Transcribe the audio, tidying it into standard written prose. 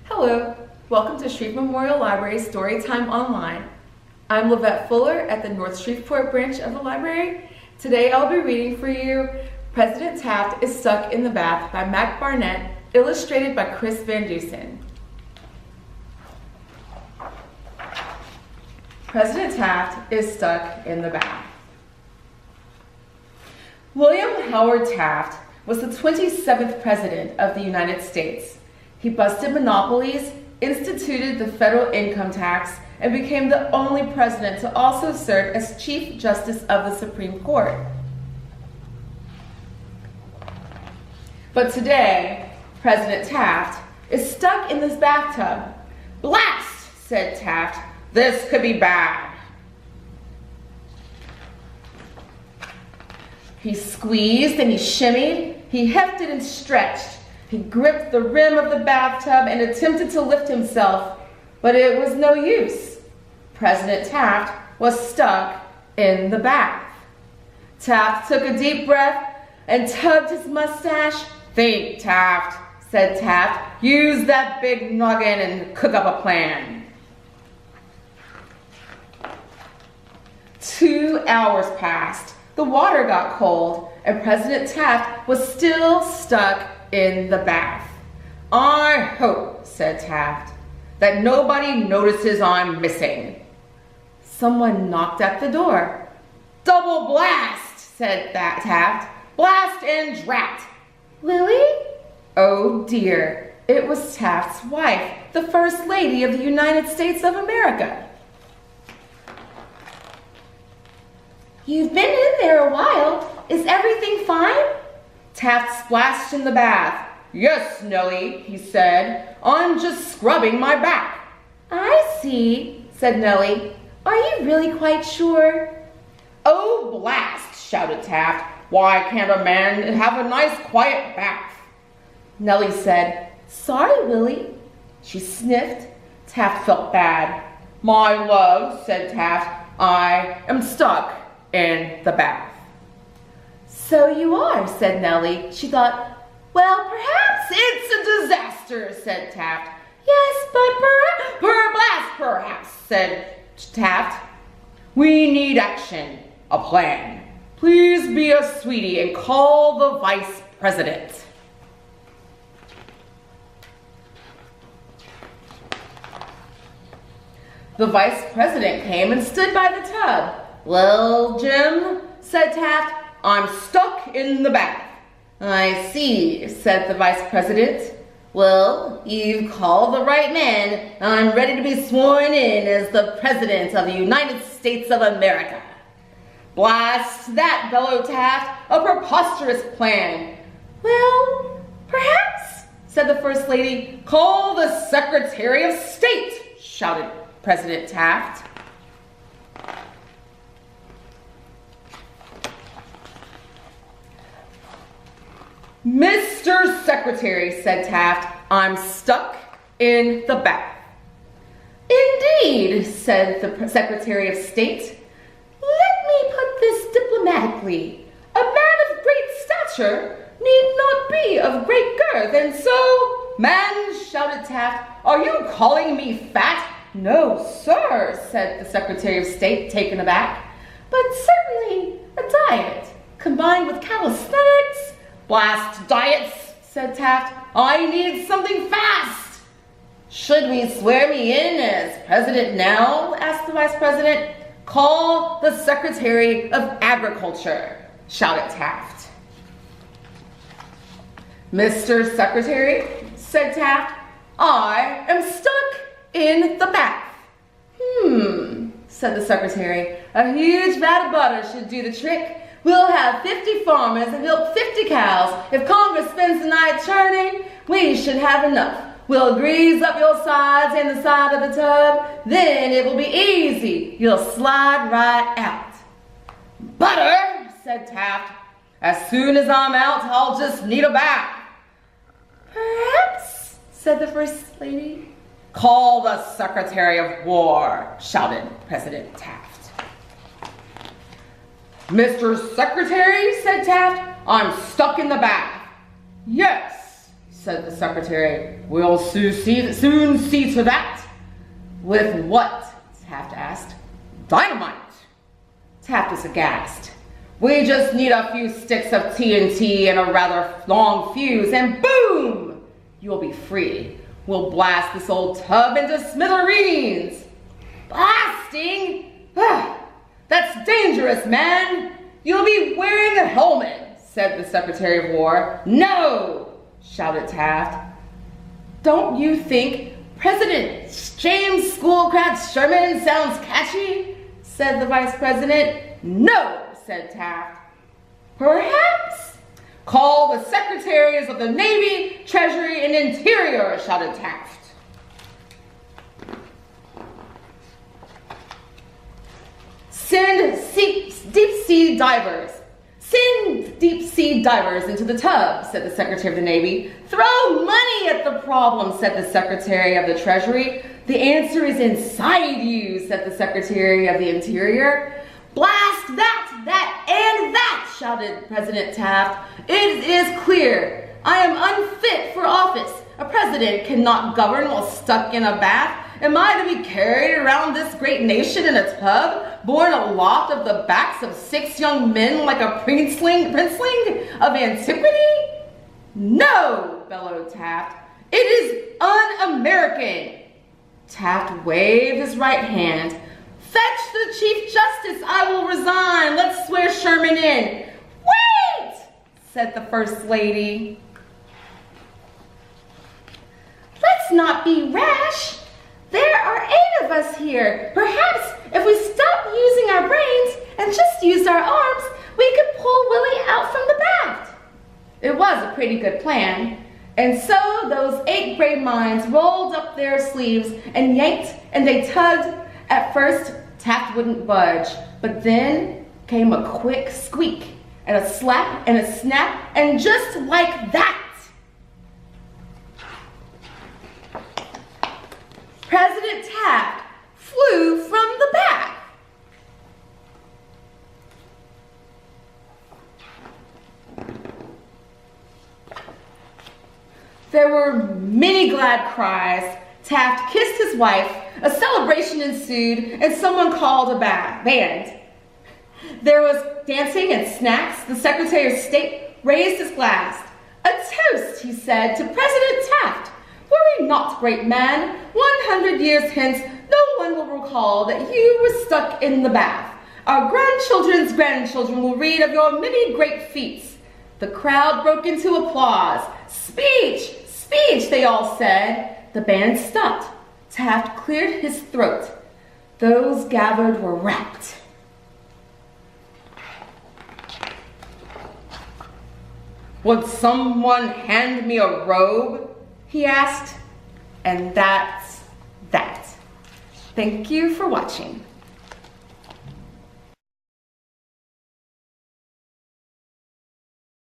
Hello, welcome to Shreveport Memorial Library Storytime Online. I'm LeVette Fuller at the North Shreveport Branch of the library. Today I'll be reading for you President Taft is Stuck in the Bath by Mac Barnett, illustrated by Chris Van Dusen. President Taft is stuck in the bath. William Howard Taft was the 27th President of the United States. He busted monopolies, instituted the federal income tax, and became the only president to also serve as Chief Justice of the Supreme Court. But today, President Taft is stuck in this bathtub. "Blast," said Taft, "this could be bad." He squeezed and he shimmied, he hefted and stretched. He gripped the rim of the bathtub and attempted to lift himself, but it was no use. President Taft was stuck in the bath. Taft took a deep breath and tugged his mustache. "Think, Taft," said Taft. "Use that big noggin and cook up a plan." 2 hours passed. The water got cold, and President Taft was still stuck in the bath. "I hope," said Taft, "that nobody notices I'm missing." Someone knocked at the door. "Double blast," said Taft. "Blast and drat." "Lily?" Oh dear, it was Taft's wife, the First Lady of the United States of America. "You've been in there a while. Is everything fine?" Taft splashed in the bath. "Yes, Nellie," he said. "I'm just scrubbing my back." "I see," said Nellie. "Are you really quite sure?" "Oh, blast," shouted Taft. "Why can't a man have a nice quiet bath?" Nellie said, "Sorry, Willie." She sniffed. Taft felt bad. "My love," said Taft, "I am stuck in the bath." "So you are," said Nellie. She thought, "Well, perhaps it's a disaster," said Taft. "Yes, but perhaps, said Taft. "We need action, a plan. Please be a sweetie and call the Vice President." The Vice President came and stood by the tub. "Well, Jim," said Taft, "I'm stuck in the bath." "I see," said the Vice President. "Well, you've called the right man. I'm ready to be sworn in as the President of the United States of America." "Blast that," bellowed Taft. "A preposterous plan." "Well, perhaps," said the First Lady. "Call the Secretary of State," shouted President Taft. "Mr. Secretary," said Taft, "I'm stuck in the bath." "Indeed," said the Secretary of State. "Let me put this diplomatically. A man of great stature need not be of great girth, and so—" "Man," shouted Taft, "are you calling me fat?" "No, sir," said the Secretary of State, taken aback. "But certainly a diet, combined with calisthenics—" "Blast diets," said Taft. "I need something fast." "Should we swear me in as president now?" asked the Vice President. "Call the Secretary of Agriculture," shouted Taft. "Mr. Secretary," said Taft, "I am stuck in the bath." Said the Secretary. "A huge vat of butter should do the trick. We'll have 50 farmers and milk 50 cows. If Congress spends the night churning, we should have enough. We'll grease up your sides and the side of the tub. Then it will be easy. You'll slide right out." "Butter," said Taft. "As soon as I'm out, I'll just need a bath." "Perhaps," said the First Lady. "Call the Secretary of War," shouted President Taft. "Mr. Secretary," said Taft, "I'm stuck in the bath." "Yes," said the secretary. We'll soon see to that. With what? Taft asked. Dynamite. Taft was aghast. We just need a few sticks of TNT and a rather long fuse, and boom! You'll be free. We'll blast this old tub into smithereens. Blasting? That's dangerous, man. You'll be wearing a helmet, said the Secretary of War. No, shouted Taft. Don't you think President James Schoolcraft Sherman sounds catchy? Said the Vice President. No, said Taft. Perhaps call the Secretaries of the Navy, Treasury, and Interior, shouted Taft. Send deep-sea divers. Send deep-sea divers into the tub, said the Secretary of the Navy. Throw money at the problem, said the Secretary of the Treasury. The answer is inside you, said the Secretary of the Interior. Blast that, and that, shouted President Taft. It is clear. I am unfit for office. A president cannot govern while stuck in a bath. Am I to be carried around this great nation in a tub, borne aloft of the backs of 6 young men like a princeling of antiquity? No, bellowed Taft. It is un-American. Taft waved his right hand. Fetch the Chief Justice, I will resign. Let's swear Sherman in. Wait, said the First Lady. Let's not be rash. There are 8 of us here. Perhaps if we stop using our brains and just used our arms, we could pull Willie out from the bath. It was a pretty good plan. And so those 8 brave minds rolled up their sleeves and yanked and they tugged. At first, Taft wouldn't budge, but then came a quick squeak and a slap and a snap, and just like that, President Taft flew from the bath. There were many glad cries. Taft kissed his wife, a celebration ensued, and someone called a band. There was dancing and snacks. The Secretary of State raised his glass. A toast, he said, to President Taft. Worry not, great man. 100 years hence, no one will recall that you were stuck in the bath. Our grandchildren's grandchildren will read of your many great feats. The crowd broke into applause. Speech, speech, they all said. The band stopped. Taft cleared his throat. Those gathered were rapt. Would someone hand me a robe? He asked. And that's that. Thank you for watching.